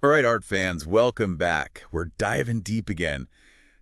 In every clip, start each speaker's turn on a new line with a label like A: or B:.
A: All right, art fans, welcome back. We're diving deep again.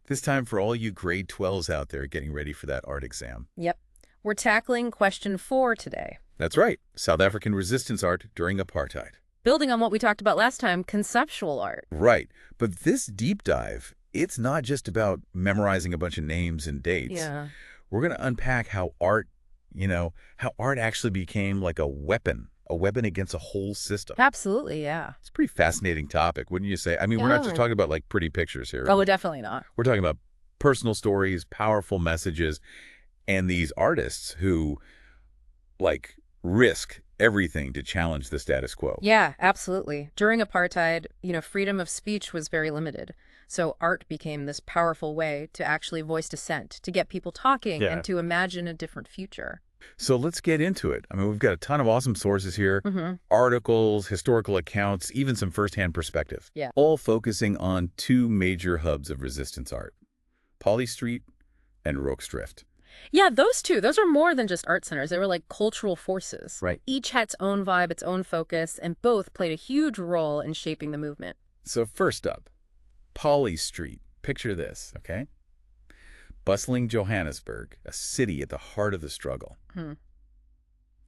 A: This time for all you grade 12s out there getting ready for that art exam.
B: Yep. We're tackling question 4 today.
A: That's right, South African resistance art during apartheid.
B: Building on what we talked about last time, conceptual art.
A: Right, but this deep dive, it's not just about memorizing a bunch of names and dates.
B: Yeah.
A: We're going to unpack how how art actually became like a weapon against a whole system.
B: Absolutely, yeah.
A: It's a pretty fascinating topic, wouldn't you say? I mean, we're not just
B: Yeah.
A: talking about like pretty pictures here.
B: Oh, definitely not.
A: We're talking about personal stories, powerful messages, and these artists who like risk everything to challenge the status quo.
B: Yeah, absolutely. During apartheid, freedom of speech was very limited. So art became this powerful way to actually voice dissent, to get people talking
A: Yeah.
B: and to imagine a different future.
A: So let's get into it. I mean, we've got a ton of awesome sources here,
B: Mm-hmm.
A: articles, historical accounts, even some firsthand perspective.
B: Yeah.
A: All focusing on two major hubs of resistance art, Polly Street and Rooksdrift.
B: Yeah, those two, those are more than just art centers. They were like cultural forces.
A: Right.
B: Each had its own vibe, its own focus, and both played a huge role in shaping the movement.
A: So first up, Polly Street. Picture this, okay? Bustling Johannesburg, a city at the heart of the struggle.
B: Hmm.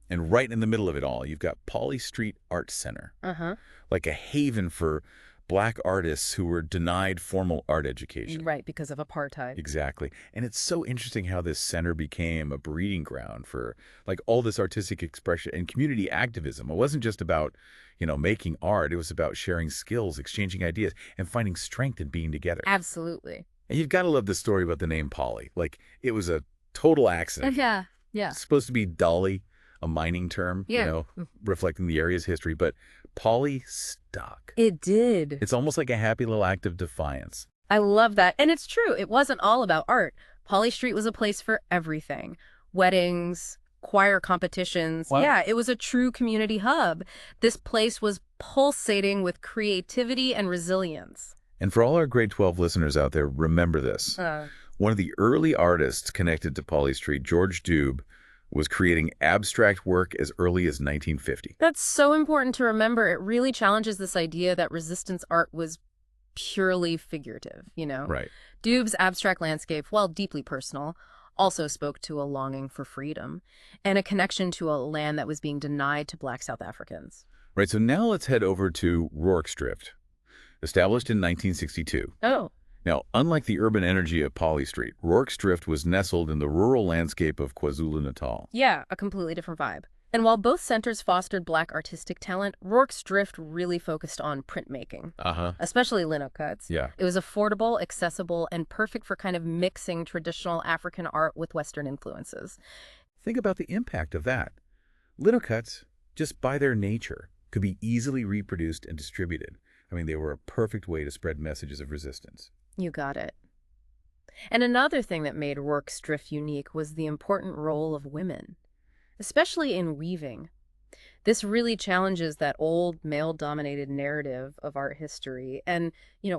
A: And right in the middle of it all, you've got Polly Street Art Center,
B: Uh-huh.
A: like a haven for Black artists who were denied formal art education.
B: Right, because of apartheid.
A: Exactly. And it's so interesting how this center became a breeding ground for like all this artistic expression and community activism. It wasn't just about, making art. It was about sharing skills, exchanging ideas, and finding strength in being together.
B: Absolutely.
A: And you've got to love the story about the name Polly. Like, it was a total accident.
B: Yeah, yeah.
A: It's supposed to be Dolly, a mining term,
B: Yeah.
A: reflecting the area's history, but Polly stuck.
B: It did.
A: It's almost like a happy little act of defiance.
B: I love that. And it's true. It wasn't all about art. Polly Street was a place for everything. Weddings, choir competitions.
A: Wow.
B: Yeah, it was a true community hub. This place was pulsating with creativity and resilience.
A: And for all our grade 12 listeners out there, remember this. One of the early artists connected to Polly Street, George Dube, was creating abstract work as early as 1950.
B: That's so important to remember. It really challenges this idea that resistance art was purely figurative.
A: Right.
B: Dube's abstract landscape, while deeply personal, also spoke to a longing for freedom and a connection to a land that was being denied to Black South Africans.
A: Right, so now let's head over to Rooksdrift, established in 1962.
B: Oh,
A: Now, unlike the urban energy of Polly Street, Rooksdrift was nestled in the rural landscape of KwaZulu-Natal.
B: yeah, a completely different vibe. And while both centers fostered Black artistic talent, Rourke's Drift really focused on printmaking,
A: Uh-huh.
B: especially lino cuts.
A: Yeah.
B: It was affordable, accessible, and perfect for kind of mixing traditional African art with Western influences.
A: Think about the impact of that. Linocuts, just by their nature, could be easily reproduced and distributed. I mean, they were a perfect way to spread messages of resistance.
B: You got it. And another thing that made Rourke's Drift unique was the important role of women, especially in weaving. This really challenges that old male-dominated narrative of art history and,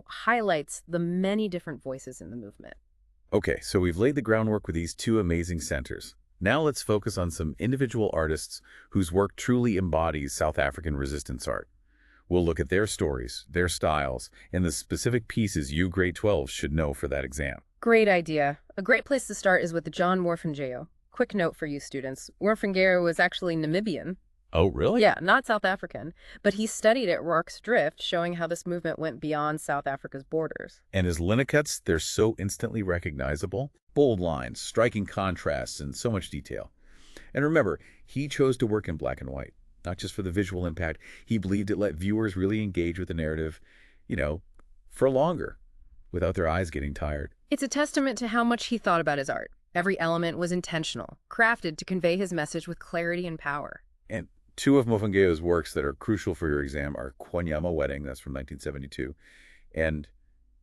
B: highlights the many different voices in the movement.
A: Okay, so we've laid the groundwork with these two amazing centers. Now let's focus on some individual artists whose work truly embodies South African resistance art. We'll look at their stories, their styles, and the specific pieces you grade 12 should know for that exam.
B: Great idea. A great place to start is with John Morfingeo. Quick note for you students. Morfingeo was actually Namibian.
A: Oh, really?
B: Yeah, not South African, but he studied at Rourke's Drift, showing how this movement went beyond South Africa's borders.
A: And his linocuts, they're so instantly recognizable. Bold lines, striking contrasts, and so much detail. And remember, he chose to work in black and white, not just for the visual impact. He believed it let viewers really engage with the narrative, for longer, without their eyes getting tired.
B: It's a testament to how much he thought about his art. Every element was intentional, crafted to convey his message with clarity and power.
A: And two of Mofangeo's works that are crucial for your exam are Kwanyama Wedding, that's from 1972, and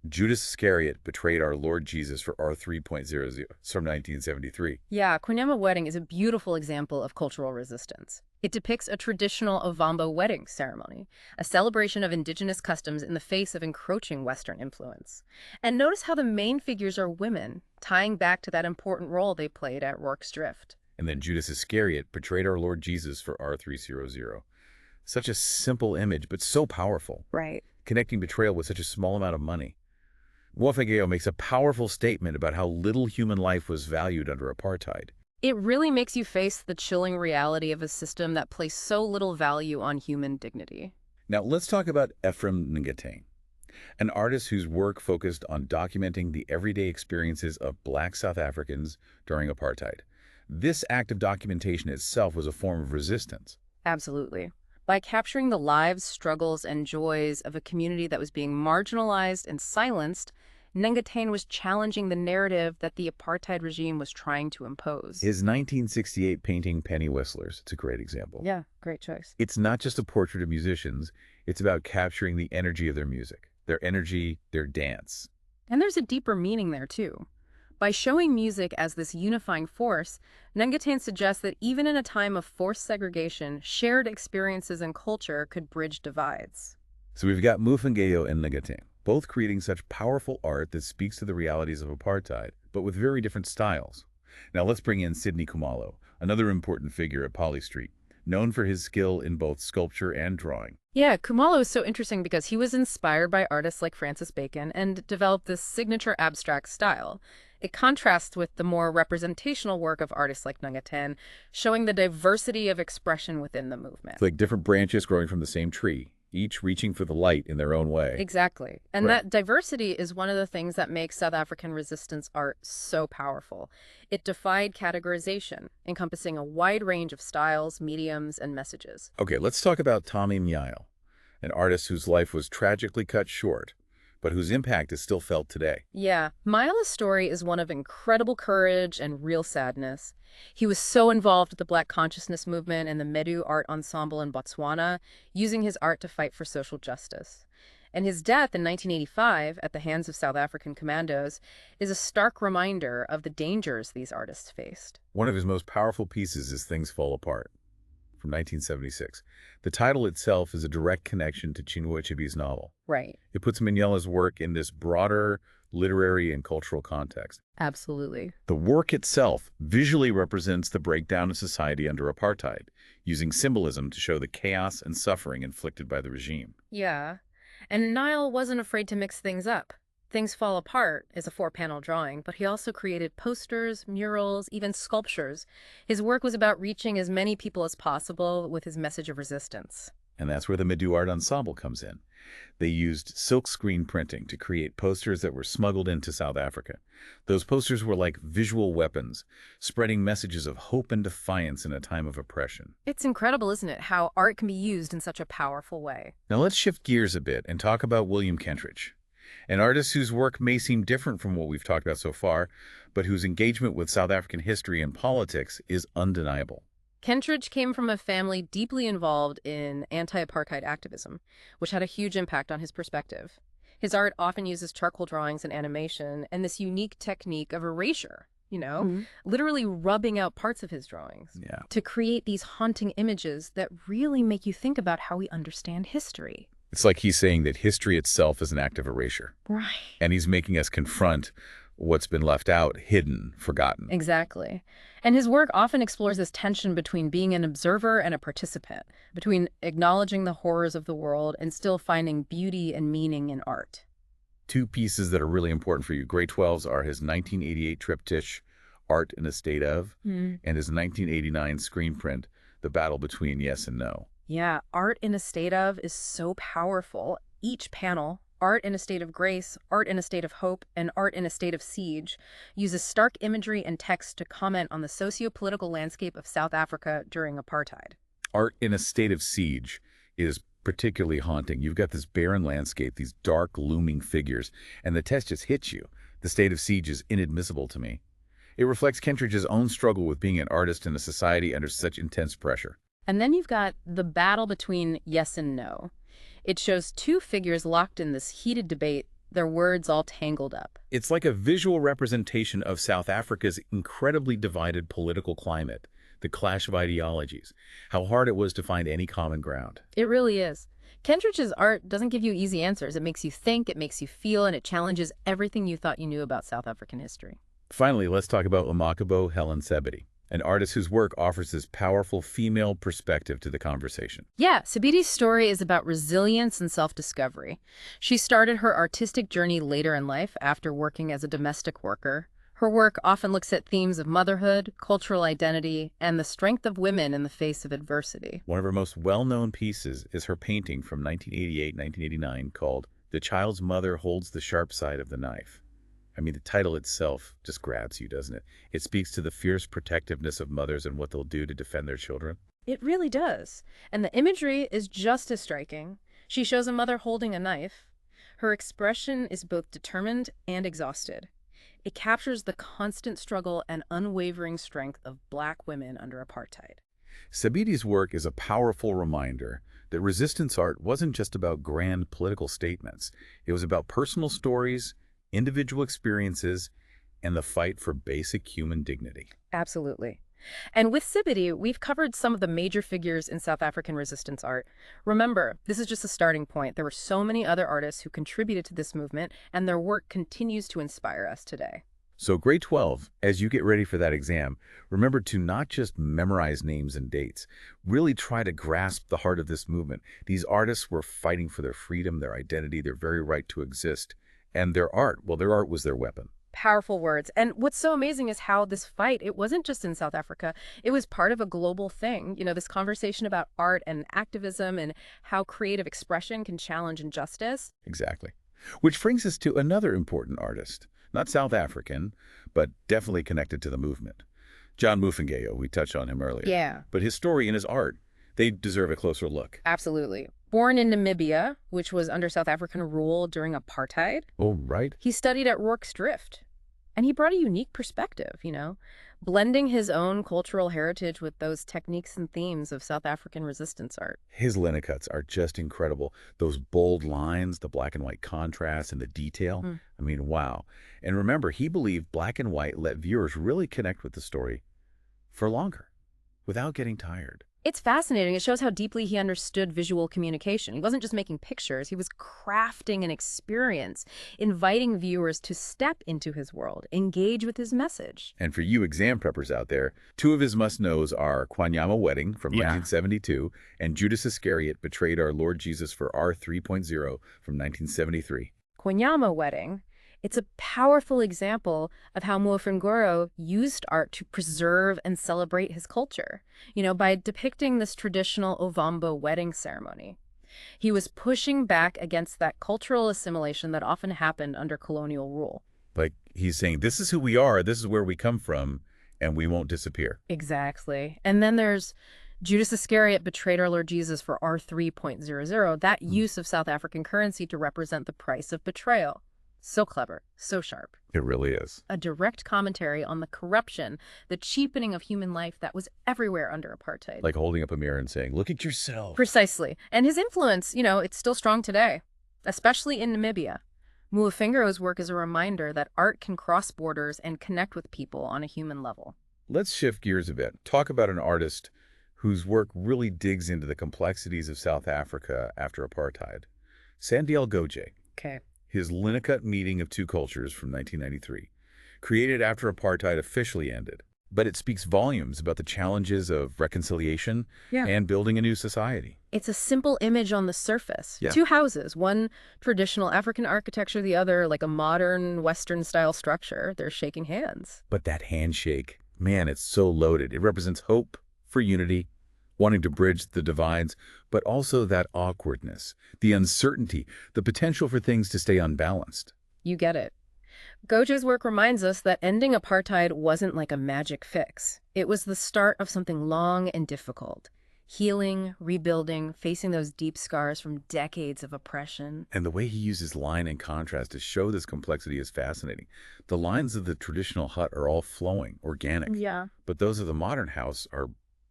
A: Judas Iscariot Betrayed Our Lord Jesus for R3.00, it's from 1973.
B: Yeah, Kwanyama Wedding is a beautiful example of cultural resistance. It depicts a traditional Ovambo wedding ceremony, a celebration of indigenous customs in the face of encroaching Western influence. And notice how the main figures are women, tying back to that important role they played at Rourke's Drift.
A: And then Judas Iscariot Betrayed Our Lord Jesus for R300. Such a simple image, but so powerful.
B: Right.
A: connecting betrayal with such a small amount of money. Mofengeo makes a powerful statement about how little human life was valued under apartheid.
B: It really makes you face the chilling reality of a system that placed so little value on human dignity.
A: Now let's talk about Ephraim Ngatane, an artist whose work focused on documenting the everyday experiences of Black South Africans during apartheid. This act of documentation itself was a form of resistance.
B: Absolutely. By capturing the lives, struggles, and joys of a community that was being marginalized and silenced, Ngatane was challenging the narrative that the apartheid regime was trying to impose.
A: His 1968 painting, Penny Whistlers, it's a great example.
B: Yeah, great choice.
A: It's not just a portrait of musicians, it's about capturing the energy of their music, their energy, their dance.
B: And there's a deeper meaning there, too. By showing music as this unifying force, Ngatane suggests that even in a time of forced segregation, shared experiences and culture could bridge divides.
A: So we've got Mofengeo and Ngatane, both creating such powerful art that speaks to the realities of apartheid, but with very different styles. Now let's bring in Sidney Khumalo, another important figure at Polly Street, known for his skill in both sculpture and drawing.
B: Yeah, Khumalo is so interesting because he was inspired by artists like Francis Bacon and developed this signature abstract style. It contrasts with the more representational work of artists like Ngatane, showing the diversity of expression within the movement.
A: It's like different branches growing from the same tree, each reaching for the light in their own way.
B: Exactly. And
A: Right.
B: that diversity is one of the things that makes South African resistance art so powerful. It defied categorization, encompassing a wide range of styles, mediums, and messages.
A: Okay, let's talk about Tommy Myail, an artist whose life was tragically cut short, but whose impact is still felt today.
B: Yeah, Maila's story is one of incredible courage and real sadness. He was so involved with the Black consciousness movement and the Medu Art Ensemble in Botswana, using his art to fight for social justice. And his death in 1985 at the hands of South African commandos is a stark reminder of the dangers these artists faced.
A: One of his most powerful pieces is Things Fall Apart, from 1976. The title itself is a direct connection to Chinua Achebe's novel.
B: Right.
A: It puts Manyela's work in this broader literary and cultural context.
B: Absolutely.
A: The work itself visually represents the breakdown of society under apartheid, using symbolism to show the chaos and suffering inflicted by the regime.
B: Yeah. And Niall wasn't afraid to mix things up. Things Fall Apart is a 4-panel drawing, but he also created posters, murals, even sculptures. His work was about reaching as many people as possible with his message of resistance.
A: And that's where the Medu Art Ensemble comes in. They used silk screen printing to create posters that were smuggled into South Africa. Those posters were like visual weapons, spreading messages of hope and defiance in a time of oppression.
B: It's incredible, isn't it, how art can be used in such a powerful way.
A: Now let's shift gears a bit and talk about William Kentridge, an artist whose work may seem different from what we've talked about so far, but whose engagement with South African history and politics is undeniable.
B: Kentridge came from a family deeply involved in anti-apartheid activism, which had a huge impact on his perspective. His art often uses charcoal drawings and animation and this unique technique of erasure, literally rubbing out parts of his drawings
A: Yeah.
B: to create these haunting images that really make you think about how we understand history.
A: It's like he's saying that history itself is an act of erasure,
B: Right.
A: and he's making us confront what's been left out, hidden, forgotten.
B: Exactly. And his work often explores this tension between being an observer and a participant, between acknowledging the horrors of the world and still finding beauty and meaning in art.
A: Two pieces that are really important for you, grade 12s, are his 1988 triptych, Art in a State of, and his 1989 screen print, The Battle Between Yes and No.
B: Yeah, Art in a State of is so powerful. Each panel, Art in a State of Grace, Art in a State of Hope, and Art in a State of Siege, uses stark imagery and text to comment on the socio-political landscape of South Africa during apartheid.
A: Art in a State of Siege is particularly haunting. You've got this barren landscape, these dark, looming figures, and the text just hits you. The state of siege is inadmissible to me. It reflects Kentridge's own struggle with being an artist in a society under such intense pressure.
B: And then you've got the battle between yes and no. It shows two figures locked in this heated debate, their words all tangled up.
A: It's like a visual representation of South Africa's incredibly divided political climate, the clash of ideologies, how hard it was to find any common ground.
B: It really is. Kentridge's art doesn't give you easy answers. It makes you think, it makes you feel, and it challenges everything you thought you knew about South African history.
A: Finally, let's talk about Omakabo Helen Sebede, An artist whose work offers this powerful female perspective to the conversation.
B: Yeah, Sabidi's story is about resilience and self-discovery. She started her artistic journey later in life after working as a domestic worker. Her work often looks at themes of motherhood, cultural identity, and the strength of women in the face of adversity.
A: One of her most well-known pieces is her painting from 1988-1989 called The Child's Mother Holds the Sharp Side of the Knife. I mean, the title itself just grabs you, doesn't it? It speaks to the fierce protectiveness of mothers and what they'll do to defend their children.
B: It really does. And the imagery is just as striking. She shows a mother holding a knife. Her expression is both determined and exhausted. It captures the constant struggle and unwavering strength of Black women under apartheid.
A: Sabidi's work is a powerful reminder that resistance art wasn't just about grand political statements. It was about personal stories, individual experiences, and the fight for basic human dignity.
B: Absolutely. And with Sibidi, we've covered some of the major figures in South African resistance art. Remember, this is just a starting point. There were so many other artists who contributed to this movement, and their work continues to inspire us today.
A: So grade 12, as you get ready for that exam, remember to not just memorize names and dates. Really try to grasp the heart of this movement. These artists were fighting for their freedom, their identity, their very right to exist. And their art, well, their art was their weapon.
B: Powerful words. And what's so amazing is how this fight, it wasn't just in South Africa, it was part of a global thing. You know, this conversation about art and activism and how creative expression can challenge injustice.
A: Exactly. Which brings us to another important artist, not South African, but definitely connected to the movement. John Mufengeyo, we touched on him earlier.
B: Yeah.
A: But his story and his art, they deserve a closer look.
B: Absolutely. Born in Namibia, which was under South African rule during apartheid,
A: Oh, right.
B: he studied at Rorke's Drift. And he brought a unique perspective, blending his own cultural heritage with those techniques and themes of South African resistance art.
A: His Linicuts are just incredible. Those bold lines, the black and white contrast, and the detail. I mean, wow. And remember, he believed black and white let viewers really connect with the story for longer, without getting tired.
B: It's fascinating. It shows how deeply he understood visual communication. He wasn't just making pictures, he was crafting an experience, inviting viewers to step into his world, engage with his message.
A: And for you exam preppers out there, two of his must-knows are Kwanyama Wedding from 1972 and Judas Iscariot Betrayed Our Lord Jesus for R3.0 from 1973.
B: Kwanyama Wedding. It's a powerful example of how Mufengeyo used art to preserve and celebrate his culture, by depicting this traditional Ovambo wedding ceremony. He was pushing back against that cultural assimilation that often happened under colonial rule.
A: Like he's saying, this is who we are, this is where we come from, and we won't disappear.
B: Exactly. And then there's Judas Iscariot Betrayed Our Lord Jesus for R3.00, that use of South African currency to represent the price of betrayal. So clever, so sharp.
A: It really is.
B: A direct commentary on the corruption, the cheapening of human life that was everywhere under apartheid.
A: Like holding up a mirror and saying, look at yourself.
B: Precisely. And his influence, it's still strong today, especially in Namibia. Mufengeyo's work is a reminder that art can cross borders and connect with people on a human level.
A: Let's shift gears a bit. Talk about an artist whose work really digs into the complexities of South Africa after apartheid. Sandiel Goje.
B: Okay.
A: His Linicut Meeting of Two Cultures from 1993, created after apartheid officially ended. But it speaks volumes about the challenges of reconciliation and building a new society.
B: It's a simple image on the surface.
A: Yeah.
B: Two houses, one traditional African architecture, the other like a modern Western-style structure. They're shaking hands.
A: But that handshake, man, it's so loaded. It represents hope for unity, wanting to bridge the divides, but also that awkwardness, the uncertainty, the potential for things to stay unbalanced.
B: You get it. Goje's work reminds us that ending apartheid wasn't like a magic fix. It was the start of something long and difficult. Healing, rebuilding, facing those deep scars from decades of oppression.
A: And the way he uses line and contrast to show this complexity is fascinating. The lines of the traditional hut are all flowing, organic.
B: Yeah.
A: But those of the modern house are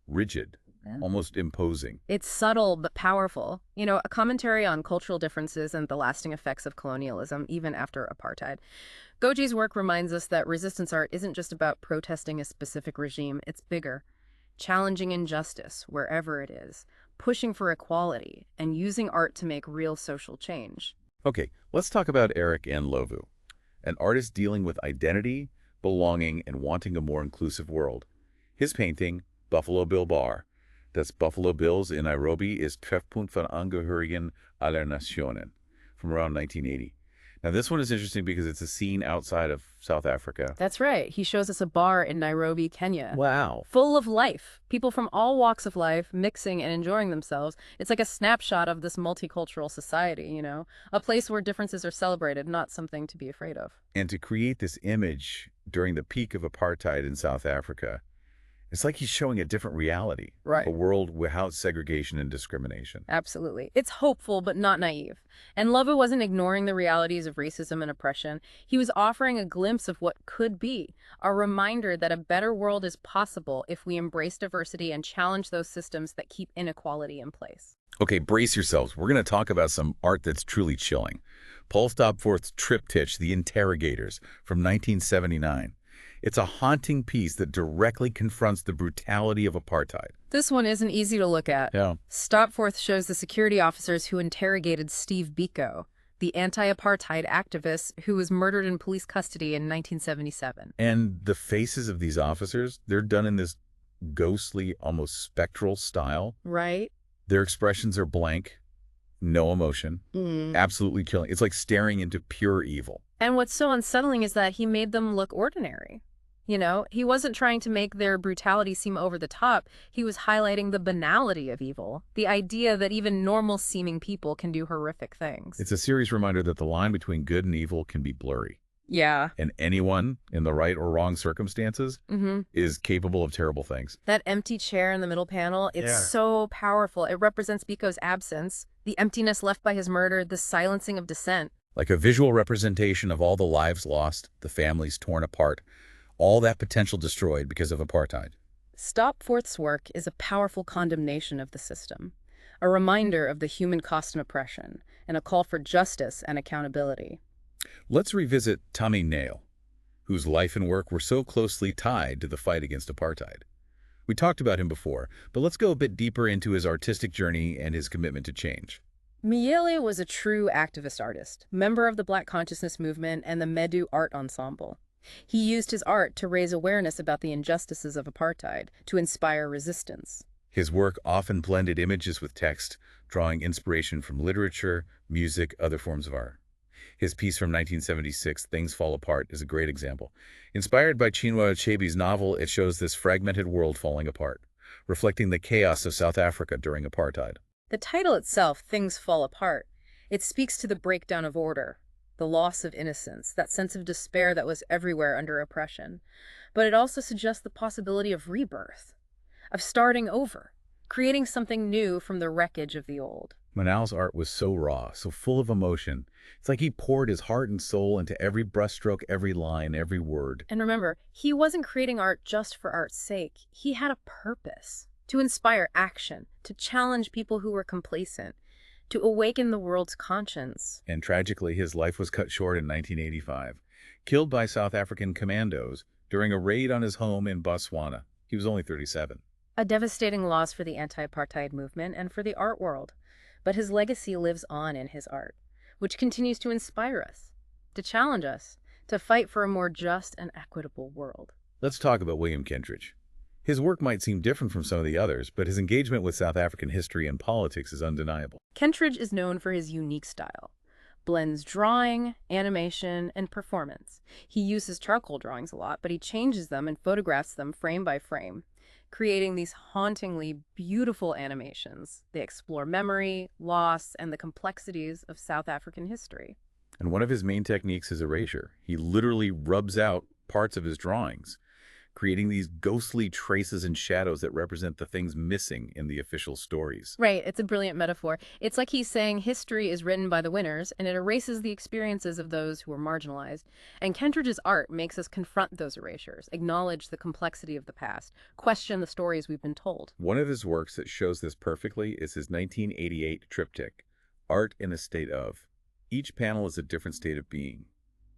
A: rigid, almost imposing.
B: It's subtle but powerful. A commentary on cultural differences and the lasting effects of colonialism, even after apartheid. Goje's work reminds us that resistance art isn't just about protesting a specific regime. It's bigger. Challenging injustice, wherever it is. Pushing for equality, and using art to make real social change.
A: Okay, let's talk about Eric Ndlovu, an artist dealing with identity, belonging, and wanting a more inclusive world. His painting, Buffalo Bill Bar, that's Buffalo Bills in Nairobi, is Treffpunkt von Angehörigen aller Nationen from around 1980. Now, this one is interesting because it's a scene outside of South Africa.
B: That's right. He shows us a bar in Nairobi, Kenya.
A: Wow.
B: Full of life. People from all walks of life mixing and enjoying themselves. It's like a snapshot of this multicultural society, you know? A place where differences are celebrated, not something to be afraid of.
A: And to create this image during the peak of apartheid in South Africa, it's like he's showing a different reality.
B: Right.
A: A world without segregation and discrimination.
B: Absolutely. It's hopeful, but not naive. And Love wasn't ignoring the realities of racism and oppression. He was offering a glimpse of what could be, a reminder that a better world is possible if we embrace diversity and challenge those systems that keep inequality in place.
A: Okay, brace yourselves. We're going to talk about some art that's truly chilling. Paul Stopforth's triptych, The Interrogators, from 1979. It's a haunting piece that directly confronts the brutality of apartheid.
B: This one isn't easy to look at.
A: Yeah.
B: Stopforth shows the security officers who interrogated Steve Biko, the anti-apartheid activist who was murdered in police custody in 1977.
A: And the faces of these officers, they're done in this ghostly, almost spectral style.
B: Right?
A: Their expressions are blank, no emotion, absolutely killing. It's like staring into pure evil.
B: And what's so unsettling is that he made them look ordinary. You know, he wasn't trying to make their brutality seem over the top. He was highlighting the banality of evil, the idea that even normal-seeming people can do horrific things.
A: It's a serious reminder that the line between good and evil can be blurry.
B: Yeah.
A: And anyone in the right or wrong circumstances is capable of terrible things.
B: That empty chair in the middle panel, it's so powerful. It represents Biko's absence, the emptiness left by his murder, the silencing of dissent.
A: Like a visual representation of all the lives lost, the families torn apart, all that potential destroyed because of apartheid.
B: Stopforth's work is a powerful condemnation of the system, a reminder of the human cost and oppression, and a call for justice and accountability.
A: Let's revisit Tommy Nail, whose life and work were so closely tied to the fight against apartheid. We talked about him before, but let's go a bit deeper into his artistic journey and his commitment to change.
B: Miele was a true activist artist, member of the Black Consciousness Movement and the Medu Art Ensemble. He used his art to raise awareness about the injustices of apartheid, to inspire resistance.
A: His work often blended images with text, drawing inspiration from literature, music, other forms of art. His piece from 1976, Things Fall Apart, is a great example. Inspired by Chinua Achebe's novel, it shows this fragmented world falling apart, reflecting the chaos of South Africa during apartheid.
B: The title itself, Things Fall Apart, it speaks to the breakdown of order, the loss of innocence, that sense of despair that was everywhere under oppression. But it also suggests the possibility of rebirth, of starting over, creating something new from the wreckage of the old.
A: Manal's art was so raw, so full of emotion. It's like he poured his heart and soul into every brushstroke, every line, every word.
B: And remember, he wasn't creating art just for art's sake. He had a purpose, to inspire action, to challenge people who were complacent, to awaken the world's conscience.
A: And tragically, his life was cut short in 1985, killed by South African commandos during a raid on his home in Botswana. He was only 37.
B: A devastating loss for the anti-apartheid movement and for the art world. But his legacy lives on in his art, which continues to inspire us, to challenge us, to fight for a more just and equitable world.
A: Let's talk about William Kentridge. His work might seem different from some of the others, but his engagement with South African history and politics is undeniable.
B: Kentridge is known for his unique style, blends drawing, animation, and performance. He uses charcoal drawings a lot, but he changes them and photographs them frame by frame, creating these hauntingly beautiful animations. They explore memory, loss, and the complexities of South African history.
A: And one of his main techniques is erasure. He literally rubs out parts of his drawings, creating these ghostly traces and shadows that represent the things missing in the official stories.
B: Right, it's a brilliant metaphor. It's like he's saying history is written by the winners, and it erases the experiences of those who were marginalized. And Kentridge's art makes us confront those erasures, acknowledge the complexity of the past, question the stories we've been told.
A: One of his works that shows this perfectly is his 1988 triptych, Art in a State of. Each panel is a different state of being.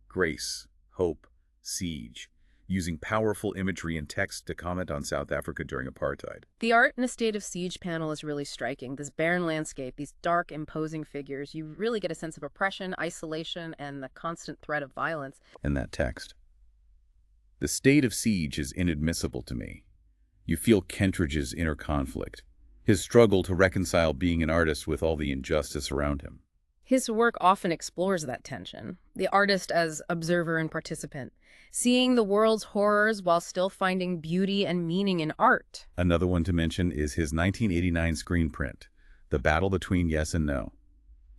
A: Grace, hope, siege, using powerful imagery and text to comment on South Africa during apartheid.
B: The Art in a State of Siege panel is really striking. This barren landscape, these dark, imposing figures, you really get a sense of oppression, isolation, and the constant threat of violence.
A: And that text. The state of siege is inadmissible to me. You feel Kentridge's inner conflict, his struggle to reconcile being an artist with all the injustice around him.
B: His work often explores that tension, the artist as observer and participant, seeing the world's horrors while still finding beauty and meaning in art.
A: Another one to mention is his 1989 screen print, The Battle Between Yes and No.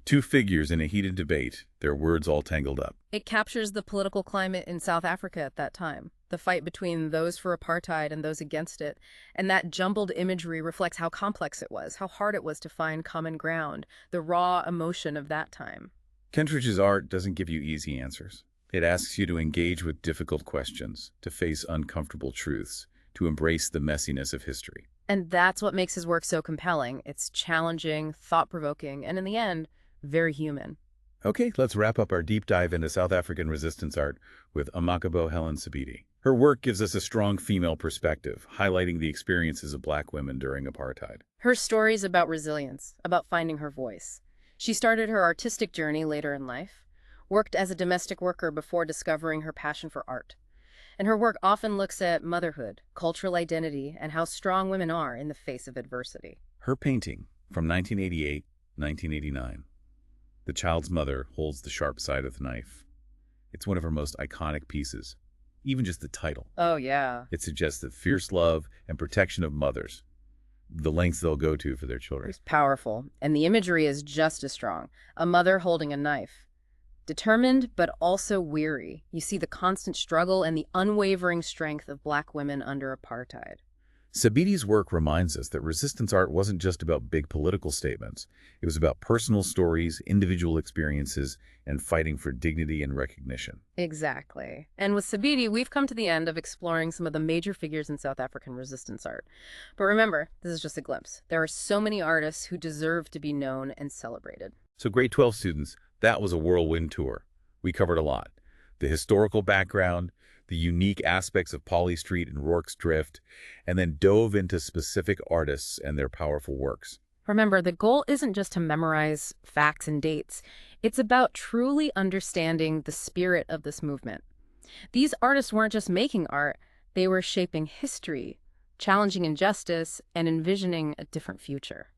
A: Two figures in a heated debate, their words all tangled up.
B: It captures the political climate in South Africa at that time, the fight between those for apartheid and those against it, and that jumbled imagery reflects how complex it was, how hard it was to find common ground, the raw emotion of that time.
A: Kentridge's art doesn't give you easy answers. It asks you to engage with difficult questions, to face uncomfortable truths, to embrace the messiness of history.
B: And that's what makes his work so compelling. It's challenging, thought-provoking, and in the end, very human.
A: Okay, let's wrap up our deep dive into South African resistance art with Amakabo Helen Sabiti. Her work gives us a strong female perspective, highlighting the experiences of Black women during apartheid.
B: Her story is about resilience, about finding her voice. She started her artistic journey later in life, worked as a domestic worker before discovering her passion for art. And her work often looks at motherhood, cultural identity, and how strong women are in the face of adversity.
A: Her painting, from 1988-1989, The Child's Mother Holds the Sharp Side of the Knife. It's one of her most iconic pieces. Even just the title.
B: Oh, yeah.
A: It suggests the fierce love and protection of mothers, the lengths they'll go to for their children.
B: It's powerful, and the imagery is just as strong. A mother holding a knife. Determined, but also weary. You see the constant struggle and the unwavering strength of Black women under apartheid.
A: Sabiti's work reminds us that resistance art wasn't just about big political statements. It was about personal stories, individual experiences, and fighting for dignity and recognition.
B: Exactly. And with Sabiti, we've come to the end of exploring some of the major figures in South African resistance art. But remember, this is just a glimpse. There are so many artists who deserve to be known and celebrated.
A: So grade 12 students, that was a whirlwind tour. We covered a lot. The historical background, the unique aspects of Polly Street and Rorke's Drift, and then dove into specific artists and their powerful works.
B: Remember, the goal isn't just to memorize facts and dates. It's about truly understanding the spirit of this movement. These artists weren't just making art, they were shaping history, challenging injustice, and envisioning a different future.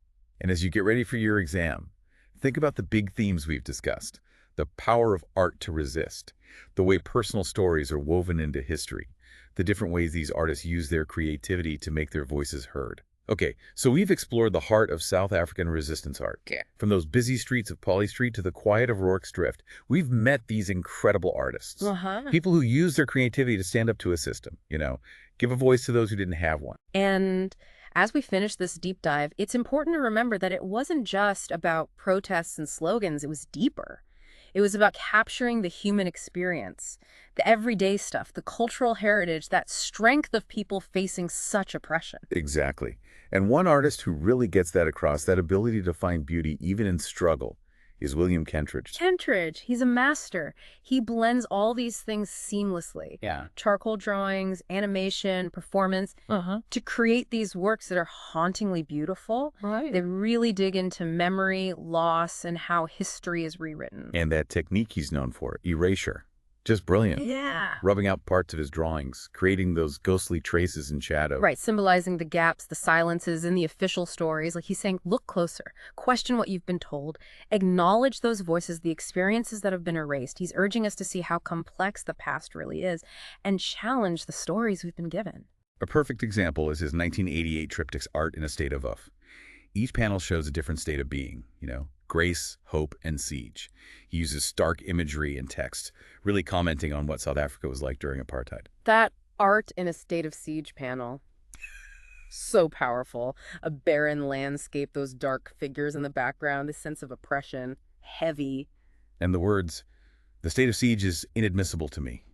A: And as you get ready for your exam, think about the big themes we've discussed. The power of art to resist, the way personal stories are woven into history, the different ways these artists use their creativity to make their voices heard. Okay, so we've explored the heart of South African resistance art.
B: Okay.
A: From those busy streets of Polly Street to the quiet of Rorke's Drift, we've met these incredible artists. People who use their creativity to stand up to a system, give a voice to those who didn't have one.
B: And as we finish this deep dive, it's important to remember that it wasn't just about protests and slogans, it was deeper. It was about capturing the human experience, the everyday stuff, the cultural heritage, that strength of people facing such oppression.
A: Exactly. And one artist who really gets that across, that ability to find beauty even in struggle, is William Kentridge.
B: Kentridge, he's a master. He blends all these things seamlessly.
A: Yeah.
B: Charcoal drawings, animation, performance, to create these works that are hauntingly beautiful.
C: Right.
B: They really dig into memory, loss, and how history is rewritten.
A: And that technique he's known for, erasure. Just brilliant.
B: Yeah.
A: Rubbing out parts of his drawings, creating those ghostly traces in shadow.
B: Right, symbolizing the gaps, the silences in the official stories. Like he's saying, look closer, question what you've been told, acknowledge those voices, the experiences that have been erased. He's urging us to see how complex the past really is and challenge the stories we've been given.
A: A perfect example is his 1988 triptychs Art in a State of Uff. Each panel shows a different state of being, grace, hope, and siege. He uses stark imagery and text, really commenting on what South Africa was like during apartheid.
B: That Art in a State of Siege panel, so powerful. A barren landscape, those dark figures in the background, this sense of oppression, heavy.
A: And the words, "The state of siege is inadmissible to me."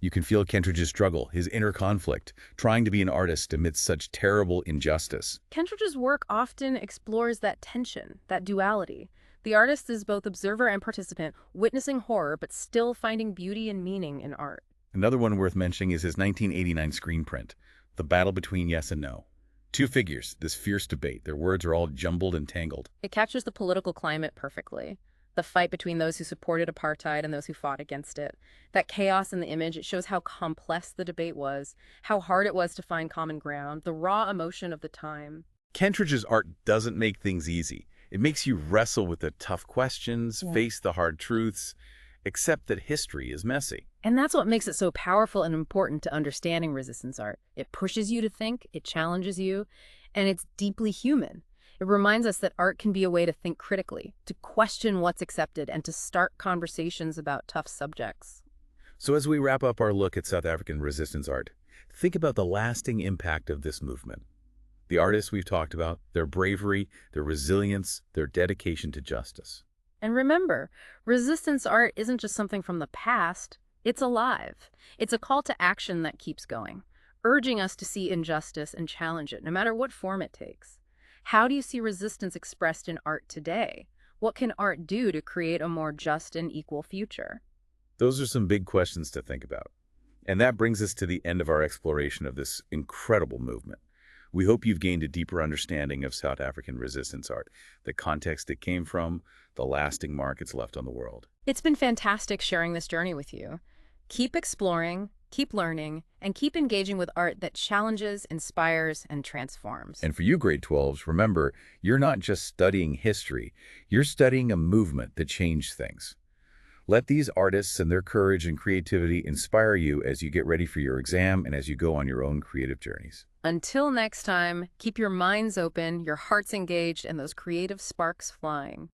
A: You can feel Kentridge's struggle, his inner conflict, trying to be an artist amidst such terrible injustice.
B: Kentridge's work often explores that tension, that duality. The artist is both observer and participant, witnessing horror, but still finding beauty and meaning in art.
A: Another one worth mentioning is his 1989 screen print, The Battle Between Yes and No. Two figures, this fierce debate. Their words are all jumbled and tangled.
B: It captures the political climate perfectly. The fight between those who supported apartheid and those who fought against it. That chaos in the image, it shows how complex the debate was, how hard it was to find common ground, the raw emotion of the time.
A: Kentridge's art doesn't make things easy. It makes you wrestle with the tough questions,
B: Yeah.
A: face the hard truths, accept that history is messy.
B: And that's what makes it so powerful and important to understanding resistance art. It pushes you to think, it challenges you, and it's deeply human. It reminds us that art can be a way to think critically, to question what's accepted, and to start conversations about tough subjects.
A: So as we wrap up our look at South African resistance art, think about the lasting impact of this movement. The artists we've talked about, their bravery, their resilience, their dedication to justice.
B: And remember, resistance art isn't just something from the past, it's alive. It's a call to action that keeps going, urging us to see injustice and challenge it, no matter what form it takes. How do you see resistance expressed in art today? What can art do to create a more just and equal future?
A: Those are some big questions to think about. And that brings us to the end of our exploration of this incredible movement. We hope you've gained a deeper understanding of South African resistance art, the context it came from, the lasting mark it's left on the world.
B: It's been fantastic sharing this journey with you. Keep exploring, keep learning, and keep engaging with art that challenges, inspires, and transforms.
A: And for you grade 12s, remember, you're not just studying history, you're studying a movement that changed things. Let these artists and their courage and creativity inspire you as you get ready for your exam and as you go on your own creative journeys.
B: Until next time, keep your minds open, your hearts engaged, and those creative sparks flying.